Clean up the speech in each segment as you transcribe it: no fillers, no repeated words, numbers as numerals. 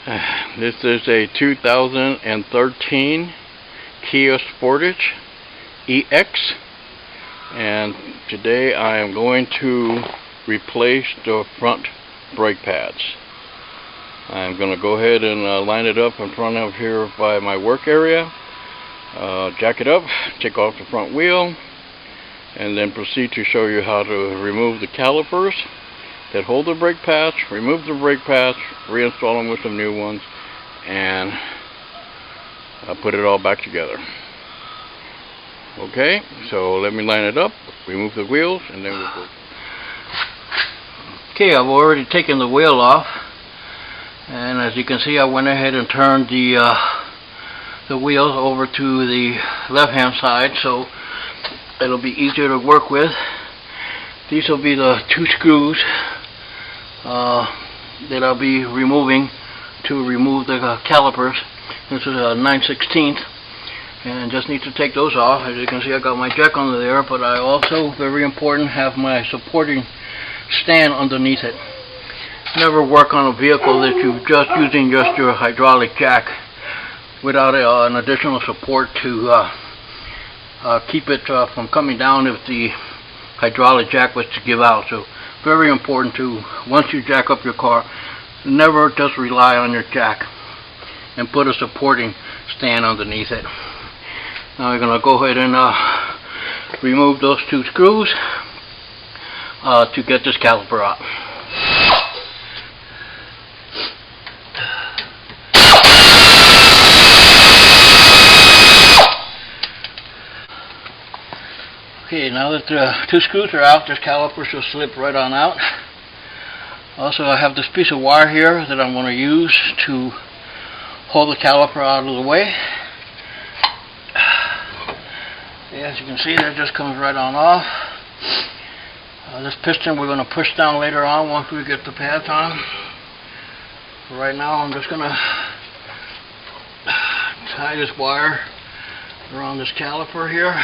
This is a 2013 Kia Sportage EX, and today I am going to replace the front brake pads. I'm going to go ahead and line it up in front of here by my work area, jack it up, take off the front wheel, and then proceed to show you how to remove the calipers that hold the brake pads, remove the brake pads, reinstall them with some new ones, and put it all back together. Okay, so let me line it up, remove the wheels, and then we'll go. Okay, I've already taken the wheel off, and as you can see, I went ahead and turned the wheels over to the left hand side so it'll be easier to work with. These will be the two screws that I'll be removing to remove the calipers. This is a 9/16, and just need to take those off. As you can see, I got my jack under there, but I also, very important, have my supporting stand underneath it. Never work on a vehicle that you're just using just your hydraulic jack without an additional support to keep it from coming down if the hydraulic jack was to give out. So very important to, once you jack up your car, never just rely on your jack and put a supporting stand underneath it. Now we're going to go ahead and remove those two screws to get this caliper out. Okay, now that the two screws are out, this caliper should slip right on out. Also, I have this piece of wire here that I'm going to use to hold the caliper out of the way. As you can see, that just comes right on off. This piston we're going to push down later on once we get the pads on. For right now, I'm just going to tie this wire around this caliper here.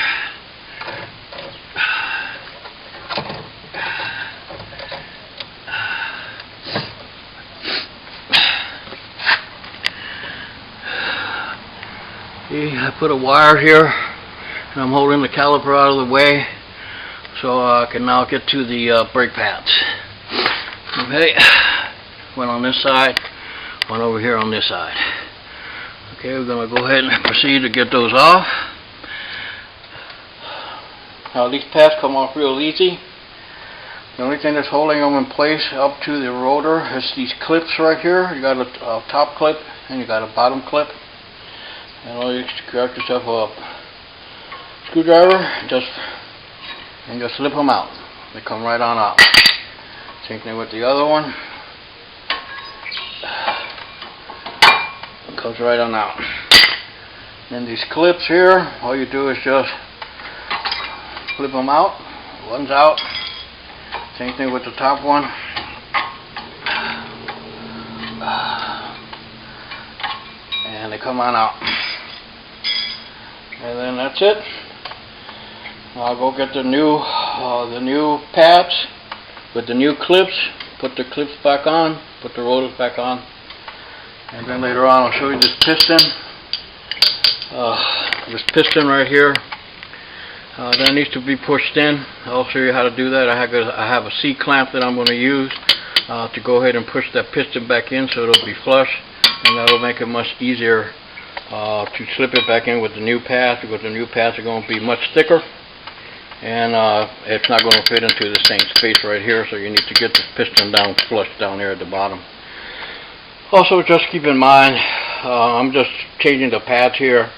I put a wire here, and I'm holding the caliper out of the way so I can now get to the brake pads. Okay, one on this side, one over here on this side. Okay, we're going to go ahead and proceed to get those off. Now these pads come off real easy. The only thing that's holding them in place up to the rotor is these clips right here. You got a top clip and you got a bottom clip. And all you grab yourself a screwdriver, just slip them out. They come right on out. Same thing with the other one. It comes right on out. And these clips here, all you do is just flip them out. One's out. Same thing with the top one. And they come on out. And then that's it. I'll go get the new pads with the new clips. Put the clips back on. Put the rotors back on. And then later on, I'll show you this piston. This piston right here. That needs to be pushed in. I'll show you how to do that. I have a C-clamp that I'm going to use to go ahead and push that piston back in so it'll be flush, and that'll make it much easier to slip it back in with the new pads, because the new pads are going to be much thicker, and it's not going to fit into the same space right here, so you need to get this piston down flush down there at the bottom. Also, just keep in mind, I'm just changing the pads here.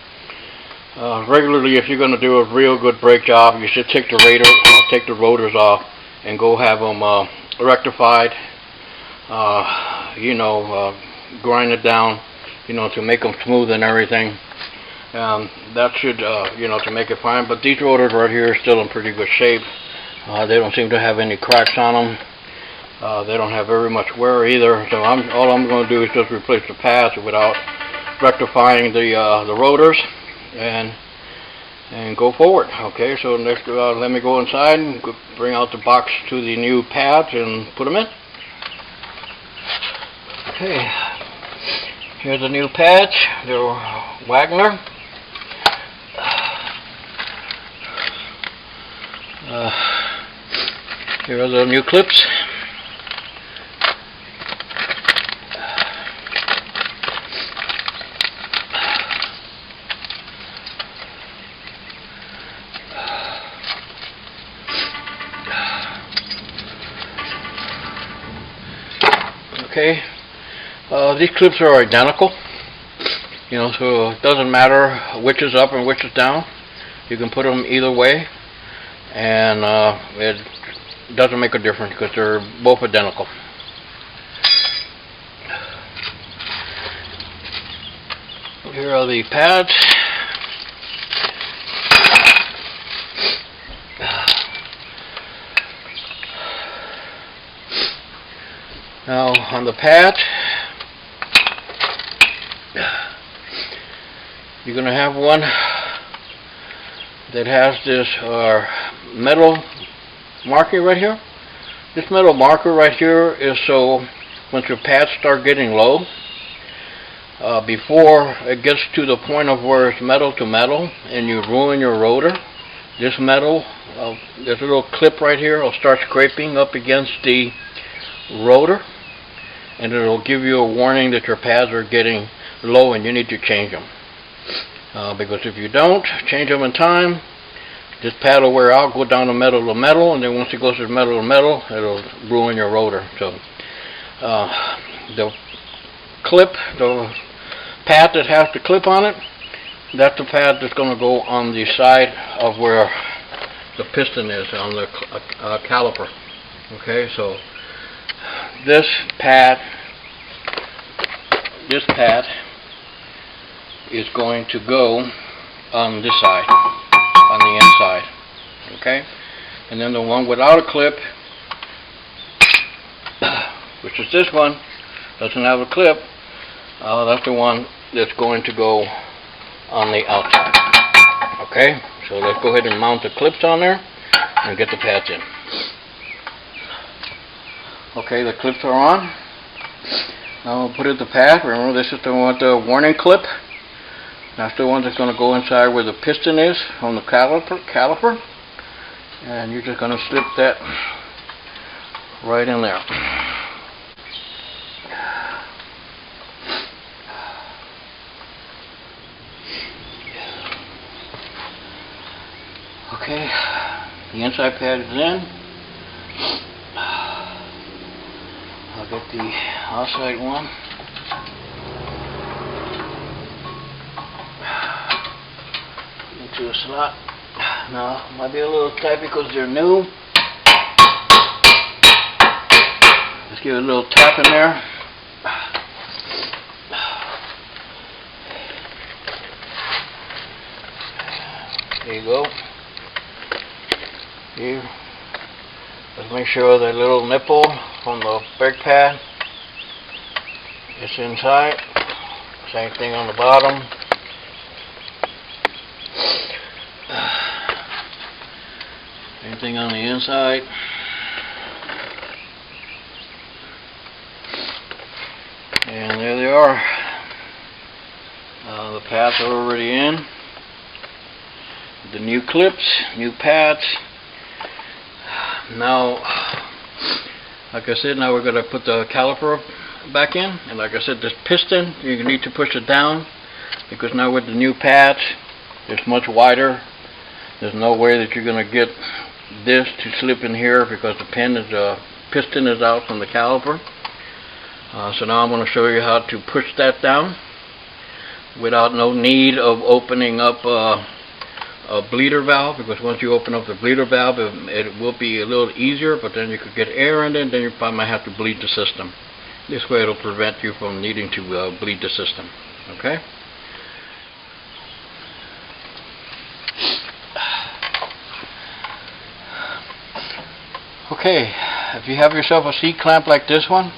Regularly, if you're going to do a real good brake job, you should take the rotors off and go have them rectified, grind it down, to make them smooth and everything. That should, to make it fine. But these rotors right here are still in pretty good shape. They don't seem to have any cracks on them. They don't have very much wear either. So all I'm going to do is just replace the pads without rectifying the rotors, and go forward. Okay, so next, let me go inside and bring out the box to the new pads and put them in. Okay, Here's the new pads. They're Wagner. Here are the new clips. Okay, these clips are identical, you know, so it doesn't matter which is up and which is down. You can put them either way, and it doesn't make a difference because they're both identical. Here are the pads. Now on the pad, you're going to have one that has this metal marker right here. This metal marker right here is so once your pads start getting low, before it gets to the point of where it's metal to metal and you ruin your rotor, this metal, this little clip right here will start scraping up against the rotor, and it'll give you a warning that your pads are getting low and you need to change them. Because if you don't change them in time, this pad will wear out, go down to metal, and then once it goes to metal, it'll ruin your rotor. So the clip, the pad that has the clip on it, that's the pad that's going to go on the side of where the piston is on the caliper. Okay, so this pad is going to go on this side, on the inside. Okay, and then the one without a clip, which is this one, doesn't have a clip. That's the one that's going to go on the outside. Okay, so let's go ahead and mount the clips on there and get the pads in. Okay, the clips are on. Now we'll put in the pad. Remember, this is the one with the warning clip. That's the one that's going to go inside where the piston is on the caliper. And you're just going to slip that right in there. Okay, the inside pad is in. I'll get the outside one. Into a slot. Now, might be a little tight because they're new. Let's give it a little tap in there. There you go. Here. Let's make sure that little nipple from the brake pad is inside. Same thing on the bottom. Same thing on the inside. And there they are. The pads are already in. The new clips, new pads. Now, like I said, now we're going to put the caliper back in, and like I said, this piston, you need to push it down because now with the new pads, it's much wider. There's no way that you're going to get this to slip in here because the piston is out from the caliper. So now I'm going to show you how to push that down without no need of opening up a bleeder valve, because once you open up the bleeder valve, it will be a little easier, but then you could get air in it, and then you probably might have to bleed the system. This way it'll prevent you from needing to bleed the system. Okay? Okay, if you have yourself a C-clamp like this one,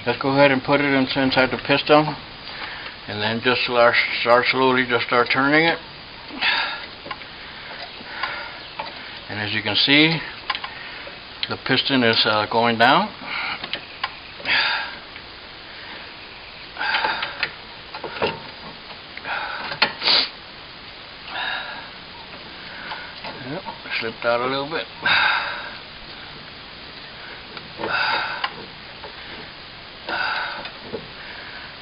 just go ahead and put it inside the piston, and then just start slowly, just start turning it. And as you can see, the piston is going down. slipped out a little bit.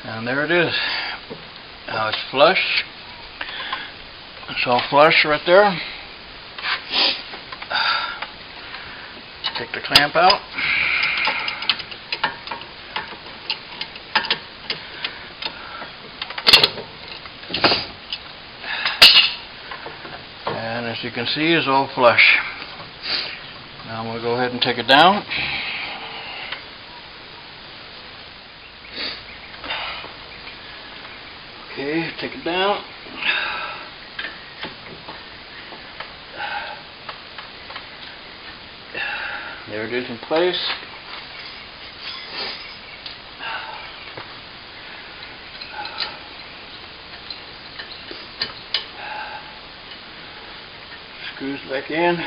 And there it is. Now it's flush. It's all flush right there. Take the clamp out. And as you can see, it's all flush. Now I'm going to go ahead and take it down. Okay, take it down. There it is in place. Screws back in.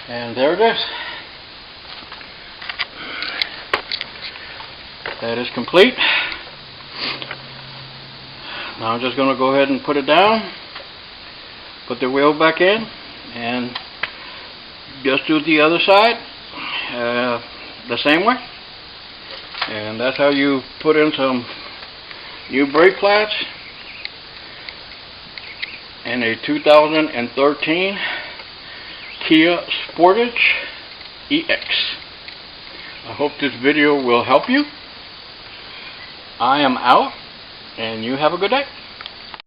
And there it is. That is complete. Now I'm just going to go ahead and put it down, put the wheel back in, and just do the other side the same way. And that's how you put in some new brake pads in a 2013 Kia Sportage EX. I hope this video will help you. I am out, and you have a good day.